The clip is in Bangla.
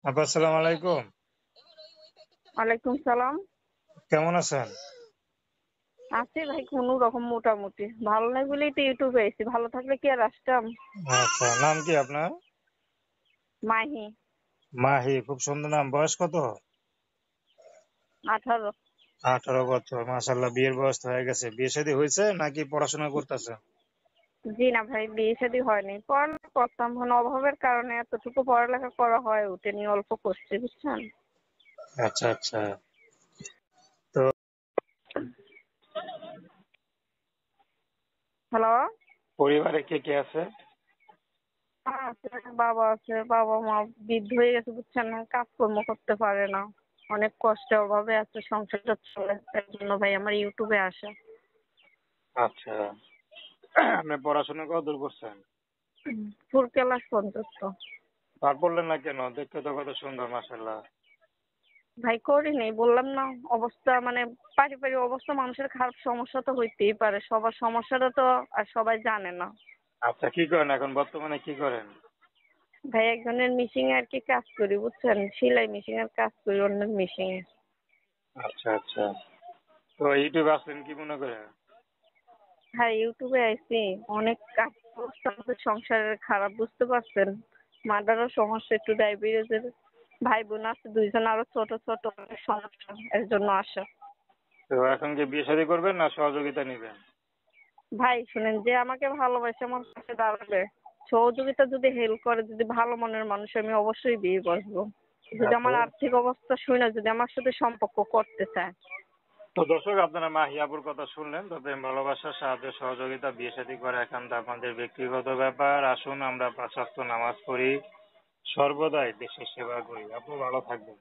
আপা আসসালামু আলাইকুম। ওয়ালাইকুম সালাম। কেমন আছেন? আছি ভাই কোনো রকম মোটামুটি। ভালো নাই বলেই তো ইউটিউবে আইছি, ভালো থাকলে কি আর আসতাম। আচ্ছা, নাম কি আপনার? মাহি। মাহি, খুব সুন্দর নাম। বয়স কত? 18। 18 বছর। মাশাআল্লাহ, বিয়ের বয়স তো হয়ে গেছে। বিয়ে শাদী হয়েছে নাকি পড়াশোনা করতেছেন? জি না ভাই, বিয়ে শাদী হয়নি, পড়ালেখা করতাম, মানে অভাবের কারণে এতটুকু পড়ালেখা করা হয় ওঠেনি, অল্প করছি বুঝছেন। আচ্ছা আচ্ছা। তো হ্যালো। পরিবারে কে কে আছে? আছে, বাবা আছে, বাবা মা বৃদ্ধ হয়ে গেছে বুঝছেন না, কাজকর্ম করতে পারে না, অনেক কষ্টে অভাবে আছে, সংসারটা চলে, তার জন্য ভাই আমার ইউটিউবে আসা। আচ্ছা। আপনি পড়াশোনা কতদূর করছেন? ফুল ক্লাস পর্যন্ত। পার পড়লেন না কেন? দেখতে তো কত সুন্দর, মাশাআল্লাহ। ভাই করিনি, বললাম না, অবস্থা মানে পারিবারিক অবস্থা, মানুষের খারাপ সমস্যা তো হইতেই পারে, সবার সমস্যাটা তো আর সবাই জানে না। আচ্ছা, কি করেন এখন, বর্তমানে কি করেন? ভাই একজনের মিশিং এ আর কি কাজ করি বুঝছেন, সেলাই মেশিন এর কাজ করি অন্যের মিশিং এ। আচ্ছা আচ্ছা। তো ইউটিউবে আসলেন কি মনে করে? হ্যাঁ ইউটিউবে আইছি, অনেক কাজ, অবস্থা আমাদের সংসারের খারাপ বুঝতে পারছেন, মাদারও সমস্যা, একটু ডায়াবেটিসের, ভাই বোন আছে দুইজন, আরো ছোট ছোট, অনেক সমস্যা, এর জন্য আসা। তো এখন কি বিয়ে শাদী করবেন না সহযোগিতা নেবেন? ভাই শুনেন, যে আমাকে ভালোবাসে আমার পাশে দাঁড়াবে, সহযোগিতা যদি হেল্প করে, যদি ভালো মনের মানুষ, আমি অবশ্যই বিয়ে করবো। যদি আচ্ছা। আমার আর্থিক অবস্থা শুনে যদি আমার সাথে সম্পর্ক করতে চায়। তো দর্শক, আপনারা মাহি আপুর কথা শুনলেন। তো প্রেম ভালোবাসা, সাহায্য সহযোগিতা, বিয়ে শাদী করা একান্ত আপনাদের ব্যক্তিগত ব্যাপার। আসুন আমরা 5 ওয়াক্ত নামাজ পড়ি, সর্বদাই দেশের সেবা করি। আপু ভালো থাকবেন।